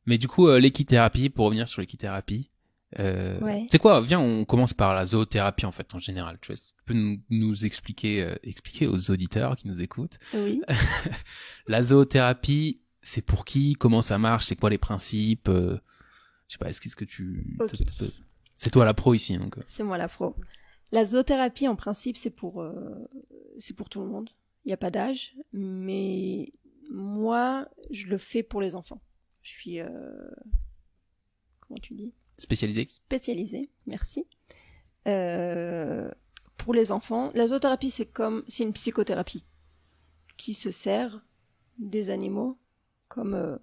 Mais du coup, l'équithérapie, pour revenir sur l'équithérapie, Ouais. c'est quoi? Viens, on commence par la zoothérapie en fait en général. Tu vois, tu peux nous expliquer aux auditeurs qui nous écoutent. Oui. La zoothérapie, c'est pour qui? Comment ça marche? C'est quoi les principes? Je sais pas. Est-ce que tu Ok. c'est toi la pro ici donc. C'est moi la pro. La zoothérapie, en principe, c'est pour tout le monde. Il n'y a pas d'âge. Mais moi, je le fais pour les enfants. Je suis, comment tu dis? Spécialisé? Spécialisée. Merci. Pour les enfants, la zoothérapie, c'est une psychothérapie qui se sert des animaux comme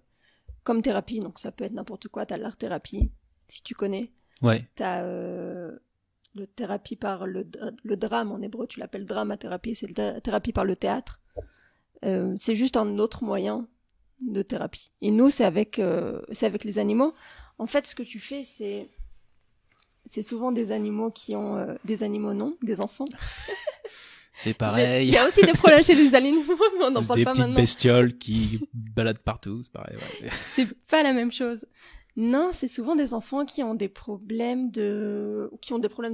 thérapie. Donc ça peut être n'importe quoi. T'as l'art-thérapie, si tu connais. Ouais. T'as le thérapie par le drame, en hébreu tu l'appelles dramathérapie, c'est la thérapie par le théâtre. C'est juste un autre moyen de thérapie. Et nous, c'est avec les animaux. En fait, ce que tu fais, c'est souvent des animaux qui ont des animaux non, des enfants. C'est pareil. Il y a aussi des problèmes chez les animaux, mais on n'en parle des pas petites maintenant. bestioles qui baladent partout, c'est pareil. Ouais. C'est pas la même chose. Non, c'est souvent des enfants qui ont des problèmes de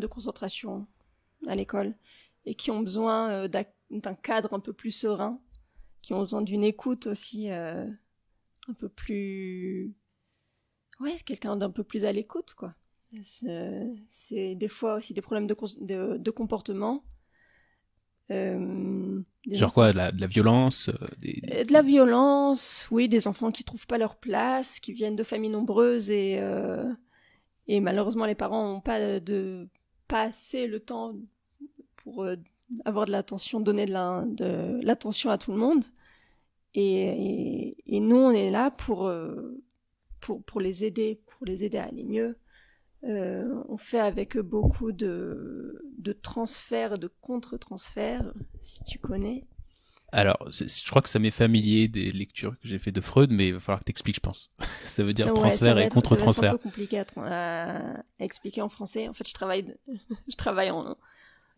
concentration à l'école et qui ont besoin d'un cadre un peu plus serein, qui ont besoin d'une écoute aussi un peu plus, quelqu'un d'un peu plus à l'écoute, quoi. C'est des fois aussi des problèmes de comportement. Genre quoi, de la violence, de la violence, oui, des enfants qui trouvent pas leur place, qui viennent de familles nombreuses et malheureusement les parents ont pas assez le temps pour avoir de l'attention, donner de l'attention à tout le monde. Et nous on est là pour les aider, à aller mieux. On fait avec beaucoup de transferts, de contre-transferts, si tu connais. Alors, je crois que ça m'est familier des lectures que j'ai fait de Freud, mais il va falloir que t'expliques, je pense. Ça veut dire transfert et contre-transfert. C'est un peu compliqué à expliquer en français. En fait, je travaille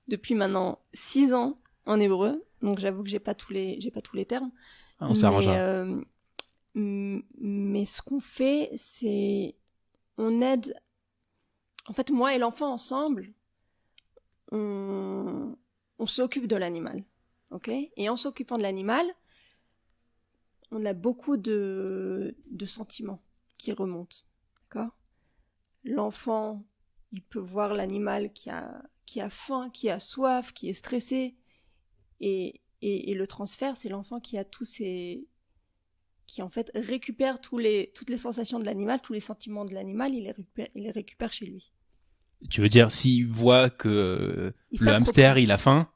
depuis maintenant 6 ans en hébreu, donc j'avoue que j'ai pas tous les termes. On s'arrangera. Mais ce qu'on fait, c'est on aide. En fait, moi et l'enfant ensemble, on s'occupe de l'animal, ok ? Et en s'occupant de l'animal, on a beaucoup de sentiments qui remontent, d'accord ? L'enfant, il peut voir l'animal qui a faim, qui a soif, qui est stressé, et le transfert, c'est l'enfant qui a qui en fait récupère toutes les sensations de l'animal, tous les sentiments de l'animal, il les récupère chez lui. Tu veux dire, s'il voit que le hamster, il a faim,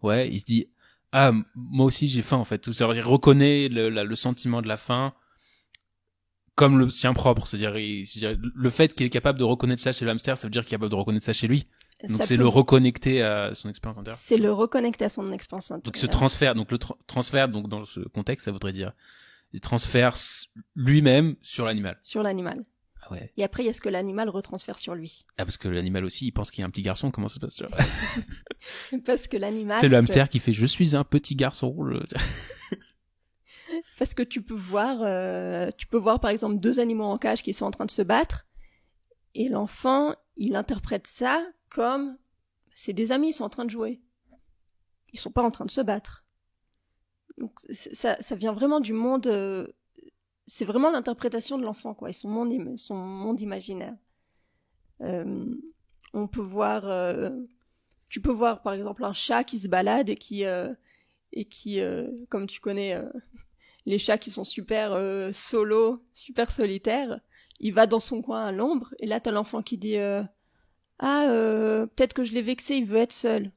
ouais, il se dit, ah, moi aussi j'ai faim en fait. C'est-à-dire, il reconnaît le sentiment de la faim comme le sien propre. C'est-à-dire le fait qu'il est capable de reconnaître ça chez le hamster, ça veut dire qu'il est capable de reconnaître ça chez lui. Donc c'est le reconnecter à son expérience intérieure. C'est le reconnecter à son expérience intérieure. Donc ce transfert, donc le transfert, donc dans ce contexte, ça voudrait dire il transfère lui-même sur l'animal. Sur l'animal. Ah ouais. Et après, il y a ce que l'animal retransfère sur lui. Ah, parce que l'animal aussi, il pense qu'il y a un petit garçon. Comment ça se passe? Parce que l'animal... C'est le hamster qui fait « Je suis un petit garçon ». Parce que tu peux voir par exemple 2 animaux en cage qui sont en train de se battre, et l'enfant, il interprète ça comme c'est des amis, ils sont en train de jouer. Ils sont pas en train de se battre. Donc ça vient vraiment du monde... c'est vraiment l'interprétation de l'enfant, quoi, et son monde imaginaire. On peut voir... tu peux voir, par exemple, un chat qui se balade et qui comme tu connais... les chats qui sont super solo, super solitaires, il va dans son coin à l'ombre, et là t'as l'enfant qui dit peut-être que je l'ai vexé, il veut être seul.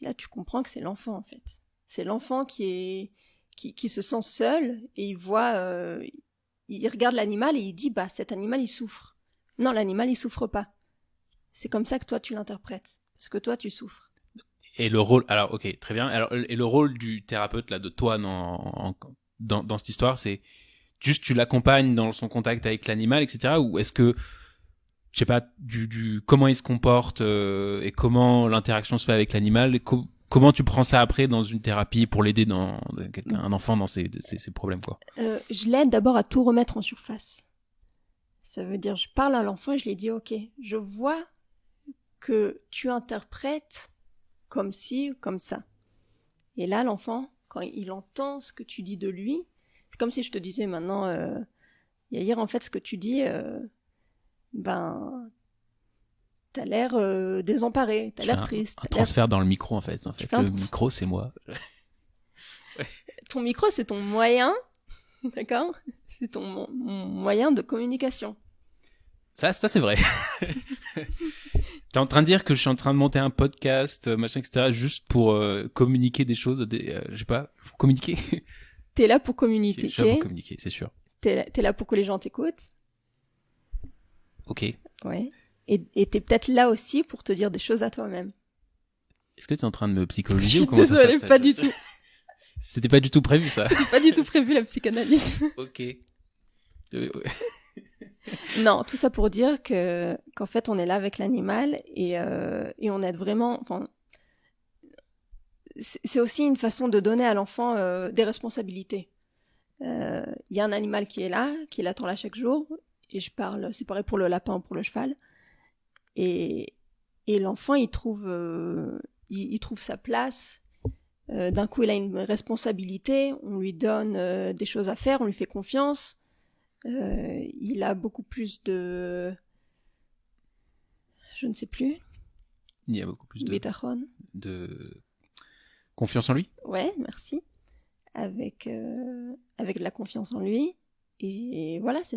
Là tu comprends que c'est l'enfant en fait. C'est l'enfant qui se sent seul, et il regarde l'animal et il dit cet animal il souffre. Non, l'animal il souffre pas. C'est comme ça que toi tu l'interprètes, parce que toi tu souffres. Et le rôle, alors ok, très bien. Alors, et le rôle du thérapeute là, de toi dans cette histoire, c'est juste tu l'accompagnes dans son contact avec l'animal, etc. Ou est-ce que, je sais pas, du comment il se comporte et comment l'interaction se fait avec l'animal, comment tu prends ça après dans une thérapie pour l'aider un enfant dans ses problèmes, quoi. Je l'aide d'abord à tout remettre en surface. Ça veut dire, je parle à l'enfant et je lui dis, ok, je vois que tu interprètes comme ci ou comme ça. Et là, l'enfant, quand il entend ce que tu dis de lui, c'est comme si je te disais maintenant, Yair, en fait, ce que tu dis, t'as l'air désemparé, t'as l'air triste. Un transfert dans le micro, en fait. Le micro, c'est moi. Ton micro, c'est ton moyen, d'accord? C'est ton moyen de communication. Ça c'est vrai. T'es en train de dire que je suis en train de monter un podcast, machin, etc., juste pour communiquer des choses, je sais pas, faut communiquer. T'es là pour communiquer. Je suis là pour communiquer, c'est sûr. T'es là pour que les gens t'écoutent. Ok. Ouais. Et t'es peut-être là aussi pour te dire des choses à toi-même. Est-ce que t'es en train de me psychologiser ou comment ça se passe? Désolée, pas du tout. C'était pas du tout prévu, ça. C'était pas du tout prévu, la psychanalyse. Ok. Non, tout ça pour dire qu'en fait, on est là avec l'animal et on aide vraiment... Enfin, c'est aussi une façon de donner à l'enfant des responsabilités. Il y a un animal qui est là, qui l'attend là chaque jour, et je parle, c'est pareil pour le lapin ou pour le cheval, et l'enfant, il trouve sa place. D'un coup, il a une responsabilité, on lui donne des choses à faire, on lui fait confiance. Il a beaucoup plus de... Je ne sais plus. Il y a beaucoup plus de... Bitachon. De confiance en lui. Ouais, merci. Avec de la confiance en lui. Et voilà, c'est